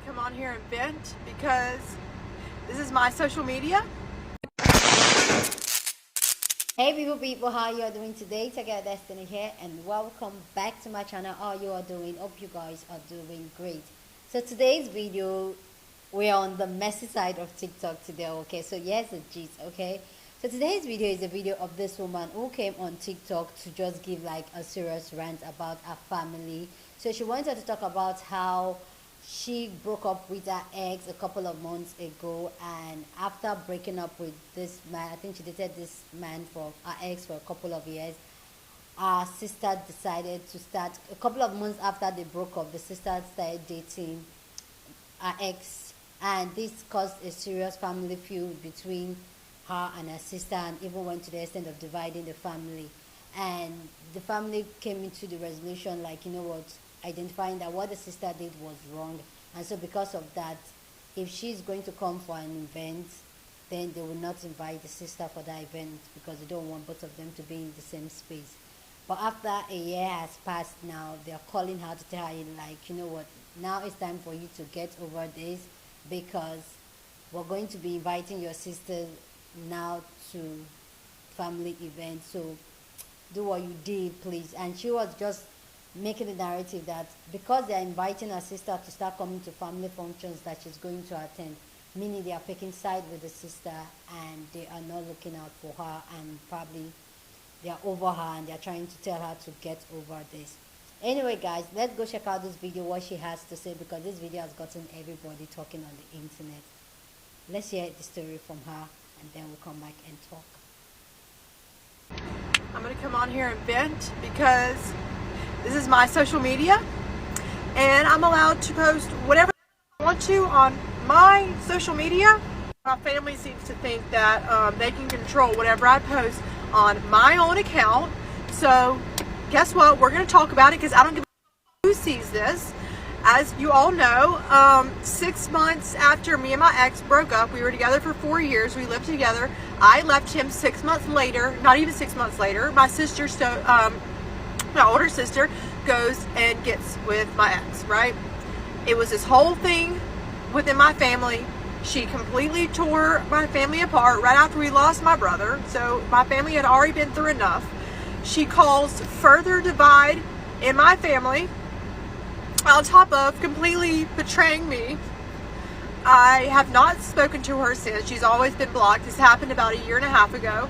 come on here and vent because this is my social media. Hey people, how you are doing today? Together Destiny here and welcome back to my channel. How you are doing? Hope you guys are doing great. So today's video, we're on the messy side of TikTok today, okay? So yes, it's gist, okay? So today's video is a video of this woman who came on TikTok to just give like a serious rant about her family. So she wanted to talk about how she broke up with her ex a couple of months ago, and after breaking up with this man, I think she dated this man for her ex for a couple of years. Our sister decided to start a couple of months after they broke up. The sister started dating her ex, and this caused a serious family feud between her and her sister, and even went to the extent of dividing the family. And the family came into the resolution, like, you know what, identifying that what the sister did was wrong, and so because of that, if she's going to come for an event, then they will not invite the sister for that event because they don't want both of them to be in the same space. But after a year has passed now, they're calling her to tell her, like, you know what, now it's time for you to get over this, because we're going to be inviting your sister now to family events, so do what you did, please. And she was just making the narrative that because they're inviting her sister to start coming to family functions that she's going to attend, meaning they are picking side with the sister and they are not looking out for her, and probably they are over her and they're trying to tell her to get over this. Anyway guys, let's go check out this video, what she has to say, because this video has gotten everybody talking on the internet. Let's hear the story from her and then we'll come back and talk. I'm going to come on here and vent because this is my social media and I'm allowed to post whatever I want to on my social media. My family seems to think that they can control whatever I post on my own account. So guess what? We're going to talk about it because I don't give a who sees this. As you all know, 6 months after me and my ex broke up, we were together for 4 years. We lived together. I left him 6 months later, not even 6 months later. My sister, my older sister, goes and gets with my ex, right? It was this whole thing within my family. She completely tore my family apart right after we lost my brother. So my family had already been through enough. She caused further divide in my family, on top of completely betraying me. I have not spoken to her since. She's always been blocked. This happened about 1.5 years ago.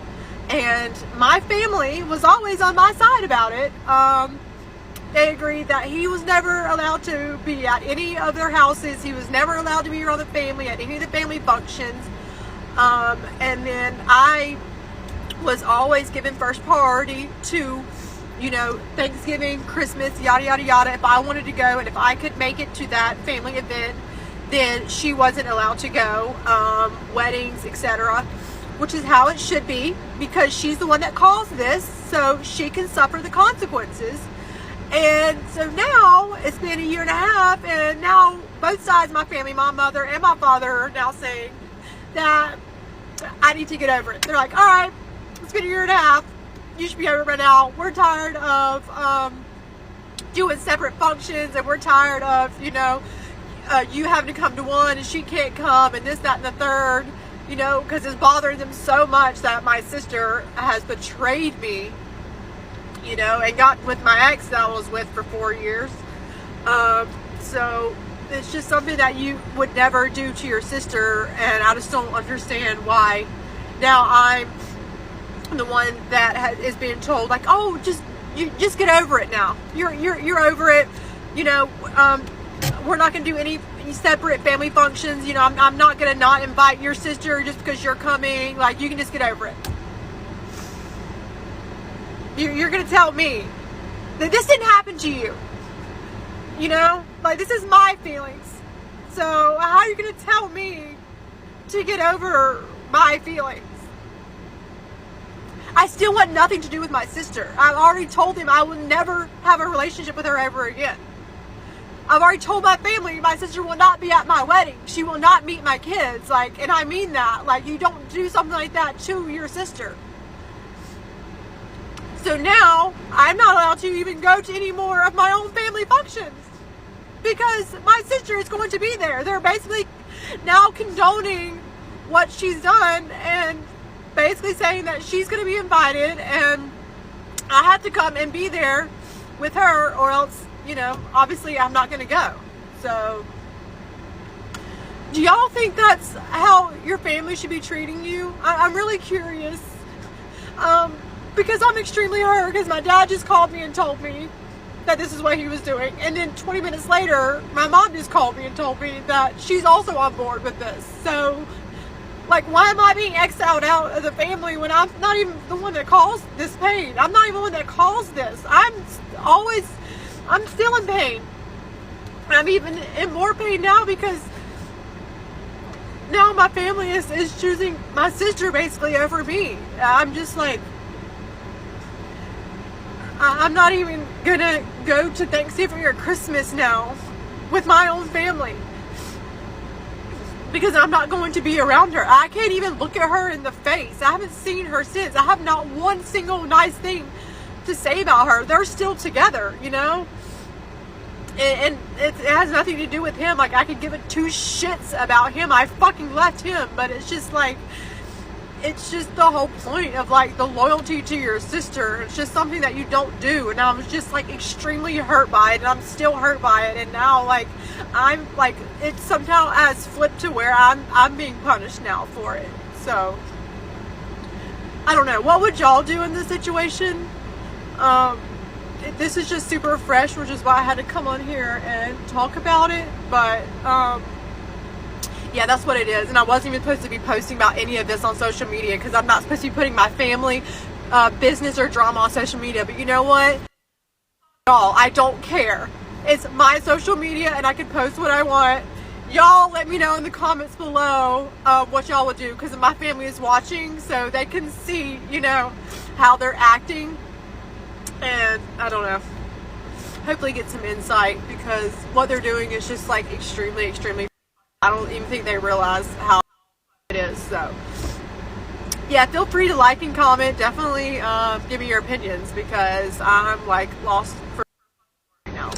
And my family was always on my side about it. They agreed that he was never allowed to be at any of their houses. He was never allowed to be around the family at any of the family functions. And then I was always given first priority to, you know, Thanksgiving, Christmas, yada, yada, yada. If I wanted to go and if I could make it to that family event, then she wasn't allowed to go. Weddings, etc., which is how it should be, because she's the one that caused this, so she can suffer the consequences. And so now it's been 1.5 years, and now both sides, my family, my mother and my father, are now saying that I need to get over it. They're like, all right, it's been 1.5 years. You should be over it by now. We're tired of doing separate functions, and we're tired of, you know, you having to come to one and she can't come, and this, that, and the third, you know, because it's bothering them so much that my sister has betrayed me, you know, and got with my ex that I was with for 4 years. So it's just something that you would never do to your sister, and I just don't understand why now I'm the one that is being told, like, oh, just get over it now. You're over it. You know, we're not going to do any separate family functions. You know, I'm not going to not invite your sister just because you're coming. Like, you can just get over it. You're going to tell me that this didn't happen to you. You know, like, this is my feelings. So how are you going to tell me to get over my feelings? I still want nothing to do with my sister. I've already told him I will never have a relationship with her ever again. I've already told my family my sister will not be at my wedding. She will not meet my kids. Like, and I mean that. Like, you don't do something like that to your sister. So now I'm not allowed to even go to any more of my own family functions because my sister is going to be there. They're basically now condoning what she's done and basically saying that she's going to be invited and I have to come and be there with her, or else, you know, obviously I'm not going to go. So, do y'all think that's how your family should be treating you? I'm really curious. Because I'm extremely hurt, because my dad just called me and told me that this is what he was doing. And then 20 minutes later, my mom just called me and told me that she's also on board with this. So, like, why am I being exiled out of the family when I'm not even the one that caused this pain? I'm not even the one that caused this. I'm still in pain. I'm even in more pain now because now my family is choosing my sister basically over me. I'm just like, I'm not even gonna go to Thanksgiving or Christmas now with my own family because I'm not going to be around her. I can't even look at her in the face. I haven't seen her since. I have not one single nice thing to say about her. They're still together, you know? And it has nothing to do with him. Like, I could give it two shits about him. I fucking left him. But it's just like, it's just the whole point of like the loyalty to your sister. It's just something that you don't do. And I was just like extremely hurt by it. And I'm still hurt by it. And now like, I'm like, it somehow has flipped to where I'm being punished now for it. So, I don't know. What would y'all do in this situation? This is just super fresh, which is why I had to come on here and talk about it. But yeah, that's what it is. And I wasn't even supposed to be posting about any of this on social media because I'm not supposed to be putting my family business or drama on social media. But you know what, y'all, I don't care. It's my social media and I can post what I want. Y'all let me know in the comments below what y'all would do, because my family is watching so they can see, you know, how they're acting. And I don't know, hopefully get some insight, because what they're doing is just like extremely, I don't even think they realize how it is. So yeah, feel free to like and comment. Definitely give me your opinions, because I'm like lost for right now.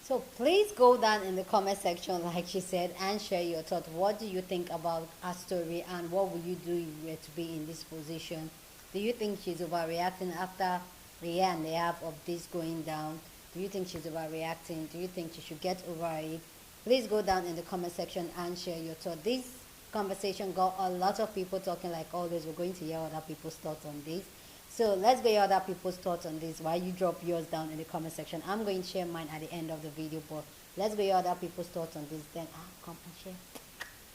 So please go down in the comment section, like she said, and share your thoughts. What do you think about our story, and what would you do if you were to be in this position? Do you think she's overreacting after the year and a half of this going down? Do you think she's overreacting? Do you think she should get over it? Please go down in the comment section and share your thoughts. This conversation got a lot of people talking like always. We're going to hear other people's thoughts on this. So let's get other people's thoughts on this while you drop yours down in the comment section. I'm going to share mine at the end of the video, but let's get other people's thoughts on this. Then I'll come and share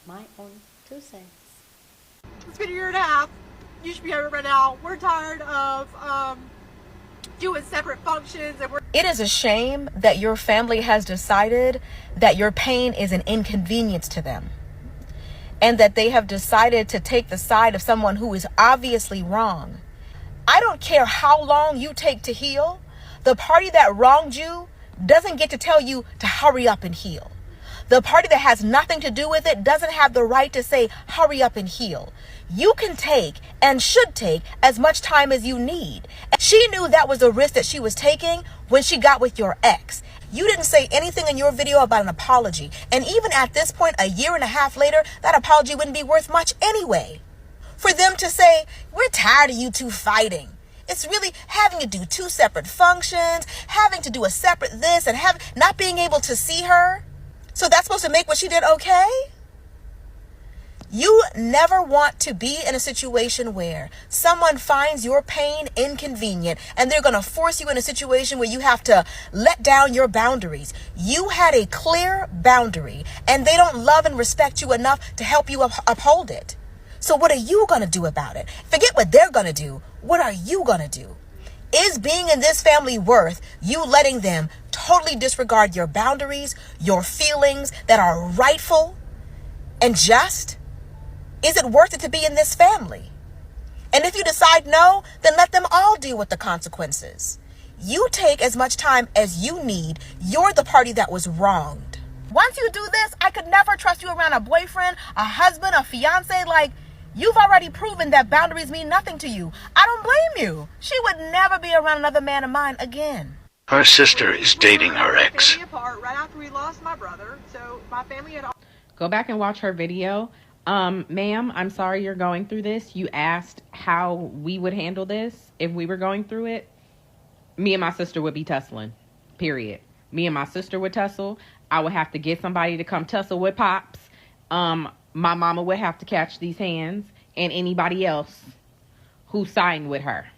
my own 2 cents. It's been a year and a half. You should be over by now. We're tired of doing separate functions, and it is a shame that your family has decided that your pain is an inconvenience to them, and that they have decided to take the side of someone who is obviously wrong. I don't care how long you take to heal. The party that wronged you doesn't get to tell you to hurry up and heal. The party that has nothing to do with it doesn't have the right to say, hurry up and heal. You can take and should take as much time as you need. She knew that was a risk that she was taking when she got with your ex. You didn't say anything in your video about an apology. And even at this point, a year and a half later, that apology wouldn't be worth much anyway. For them to say, we're tired of you two fighting. It's really having to do 2 separate functions, having to do a separate this, and not being able to see her. So that's supposed to make what she did okay? You never want to be in a situation where someone finds your pain inconvenient and they're going to force you in a situation where you have to let down your boundaries. You had a clear boundary and they don't love and respect you enough to help you uphold it. So what are you going to do about it? Forget what they're going to do. What are you going to do? Is being in this family worth you letting them totally disregard your boundaries, your feelings that are rightful and just? Is it worth it to be in this family? And if you decide no, then let them all deal with the consequences. You take as much time as you need. You're the party that was wronged. Once you do this, I could never trust you around a boyfriend, a husband, a fiance. Like, you've already proven that boundaries mean nothing to you. I don't blame you. She would never be around another man of mine again. Her sister is dating her ex. Apart right after we lost my brother, so my family had. Go back and watch her video. Ma'am, I'm sorry you're going through this. You asked how we would handle this if we were going through it. Me and my sister would be tussling. Period. Me and my sister would tussle. I would have to get somebody to come tussle with Pops. My mama would have to catch these hands, and anybody else who signed with her.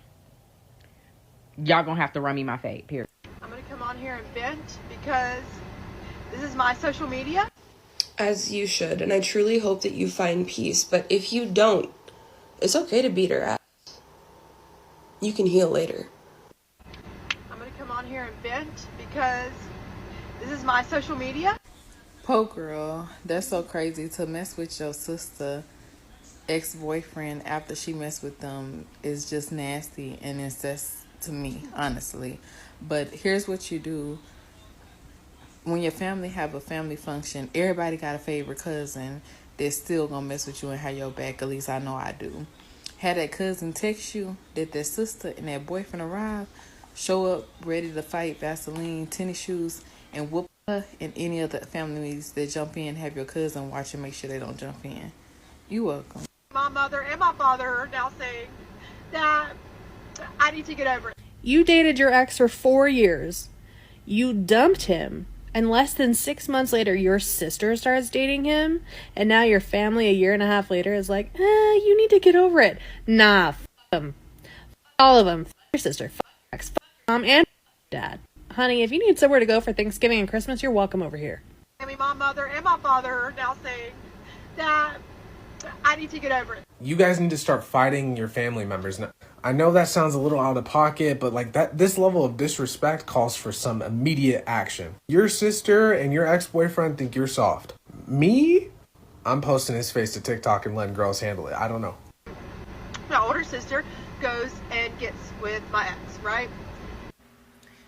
Y'all gonna have to run me my fade. Period. I'm gonna come on here and vent because this is my social media. As you should, and I truly hope that you find peace. But if you don't, it's okay to beat her ass. You can heal later. I'm gonna come on here and vent because this is my social media. Po girl, that's so crazy to mess with your sister ex-boyfriend after she messed with them is just nasty and incest to me, honestly. But here's what you do. When your family have a family function, everybody got a favorite cousin that's still gonna mess with you and have your back. At least I know I do. Had that cousin text you that their sister and that boyfriend arrive, show up ready to fight, Vaseline, tennis shoes, and whoop her and any other families that jump in. Have your cousin watch and make sure they don't jump in. You welcome. My mother and my father are now saying that I need to get over it. You dated your ex for 4 years. You dumped him. And less than 6 months later, your sister starts dating him. And now your family a year and a half later is like, you need to get over it. Nah, f*** them. F*** all of them. F*** your sister. F*** your ex. F*** your mom and dad. Honey, if you need somewhere to go for Thanksgiving and Christmas, you're welcome over here. My mother and my father are now saying that I need to get over it. You guys need to start fighting your family members. Now, I know that sounds a little out of pocket, but like this level of disrespect calls for some immediate action. Your sister and your ex-boyfriend think you're soft. Me? I'm posting his face to TikTok and letting girls handle it. I don't know. My older sister goes and gets with my ex, right?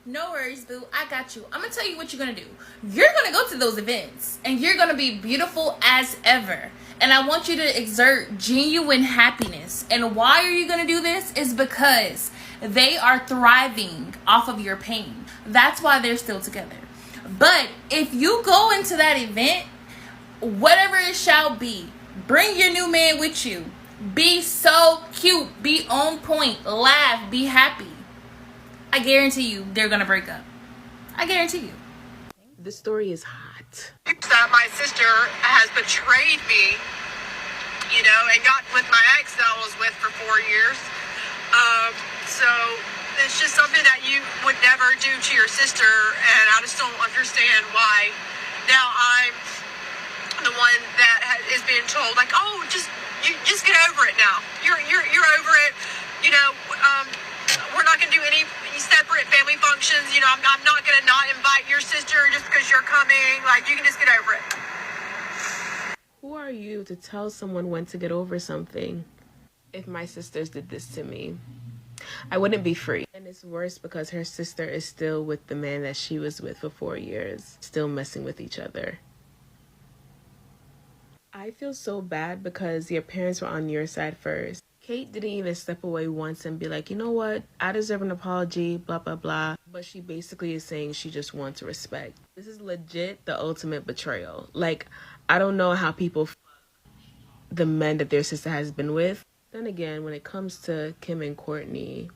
No worries, boo. I got you. I'm gonna tell you what you're gonna do. You're gonna go to those events and you're gonna be beautiful as ever. And I want you to exert genuine happiness. And why are you gonna do this? Is because they are thriving off of your pain. That's why they're still together. But if you go into that event, whatever it shall be, bring your new man with you. Be so cute. Be on point. Laugh. Be happy. I guarantee you they're gonna break up. I guarantee you. This story is hot. That my sister has betrayed me, and got with my ex that I was with for 4 years. So it's just something that you would never do to your sister, and I just don't understand why now I'm the one that is being told, like, oh, just get over it now. You're over it. We're not going to do any separate family functions. I'm not going to not invite your sister just because you're coming. Like, you can just get over it. Who are you to tell someone when to get over something? If my sisters did this to me, I wouldn't be free. And it's worse because her sister is still with the man that she was with for 4 years, still messing with each other. I feel so bad because your parents were on your side first. Kate didn't even step away once and be like, you know what, I deserve an apology, blah, blah, blah. But she basically is saying she just wants respect. This is legit the ultimate betrayal. Like, I don't know how people the men that their sister has been with. Then again, when it comes to Kim and Courtney,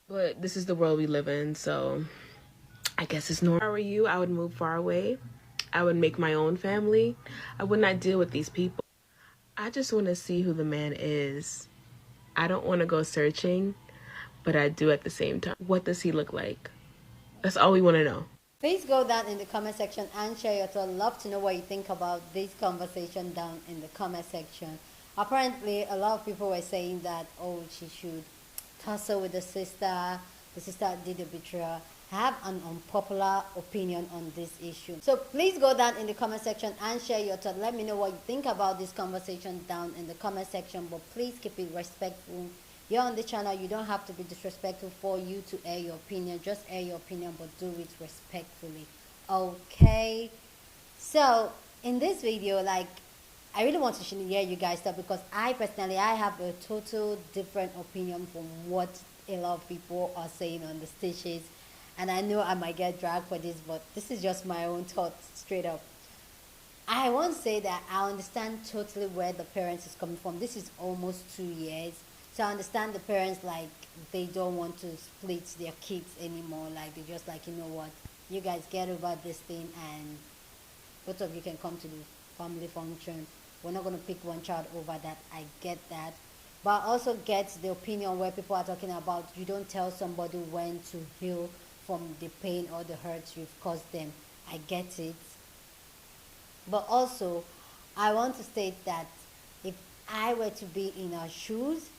but this is the world we live in, so I guess it's normal. If I were you, I would move far away. I would make my own family. I would not deal with these people. I just want to see who the man is. I don't want to go searching, but I do at the same time. What does he look like? That's all we want to know. Please go down in the comment section and share your thoughts. I'd love to know what you think about this conversation down in the comment section. Apparently, a lot of people were saying that, oh, she should tussle with the sister did a betrayal. I have an unpopular opinion on this issue. So please go down in the comment section and share your thoughts. Let me know what you think about this conversation down in the comment section, but please keep it respectful. You're on the channel, you don't have to be disrespectful for you to air your opinion. Just air your opinion, but do it respectfully. Okay? So, in this video, I really want to hear you guys talk, because I have a total different opinion from what a lot of people are saying on the stitches. And I know I might get dragged for this, but this is just my own thoughts straight up. I won't say that I understand totally where the parents is coming from. This is almost 2 years. So I understand the parents, like, they don't want to split their kids anymore. Like, they're just like, you know what, you guys get over this thing and both of you can come to the family function. We're not going to pick one child over that. I get that. But I also get the opinion where people are talking about you don't tell somebody when to heal from the pain or the hurt you've caused them. I get it. But also, I want to state that if I were to be in her shoes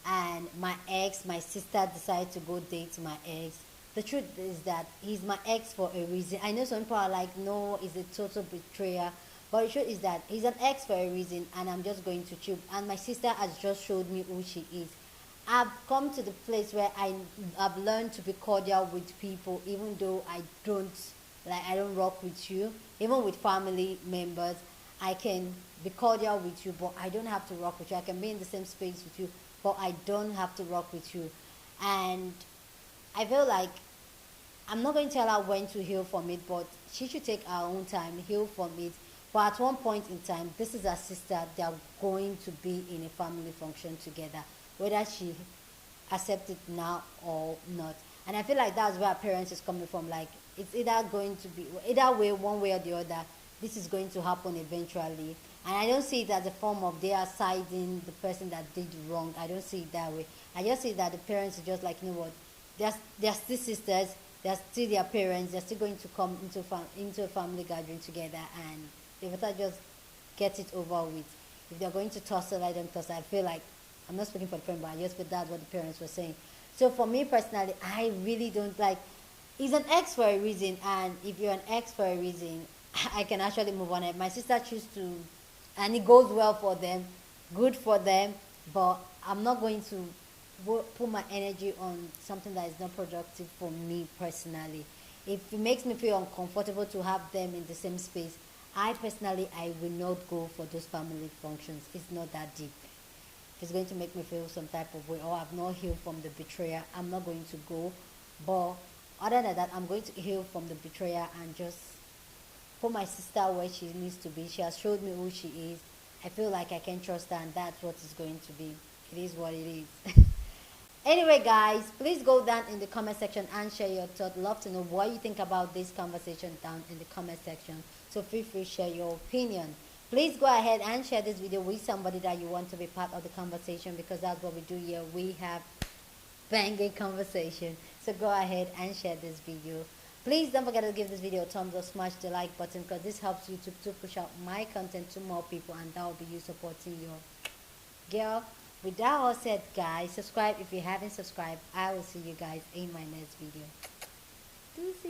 and my sister decided to go date my ex, the truth is that he's my ex for a reason. I know some people are like, no, it's a total betrayer. But the truth is that he's an ex for a reason, and I'm just going to choose. And my sister has just showed me who she is. I've come to the place where I've learned to be cordial with people, even though I don't rock with you. Even with family members, I can be cordial with you, but I don't have to rock with you. I can be in the same space with you, but I don't have to rock with you. And I feel like I'm not going to tell her when to heal from it, but she should take her own time, heal from it. But at one point in time, this is her sister. They are going to be in a family function together, whether she accepts it now or not. And I feel like that's where our parents is coming from. Like, it's either going to be, either way, one way or the other, this is going to happen eventually. And I don't see it as a form of they are siding the person that did wrong. I don't see it that way. I just see that the parents are just like, you know what, they're still sisters, they're still their parents, they're still going to come into a family gathering together, and they better just get it over with. If they're going to tussle, let them tussle. I feel like, I'm not speaking for the parents, but I just feel that's what the parents were saying. So for me personally, I really don't like, he's an ex for a reason, and if you're an ex for a reason, I can actually move on. My sister choose to, and it goes well for them, good for them, but I'm not going to put my energy on something that is not productive for me personally. If it makes me feel uncomfortable to have them in the same space, I personally, I will not go for those family functions. It's not that deep. If it's going to make me feel some type of way, or I've not healed from the betrayer, I'm not going to go. But other than that, I'm going to heal from the betrayer and just put my sister where she needs to be. She has showed me who she is. I feel like I can trust her, and that's what it's going to be. It is what it is. Anyway, guys, please go down in the comment section and share your thoughts. Love to know what you think about this conversation down in the comment section. So feel free to share your opinion. Please go ahead and share this video with somebody that you want to be part of the conversation, because that's what we do here. We have banging conversation. So go ahead and share this video. Please don't forget to give this video a thumbs up, smash the like button, because this helps YouTube to push out my content to more people, and that will be you supporting your girl. With that all said, guys, subscribe if you haven't subscribed. I will see you guys in my next video. Deuces.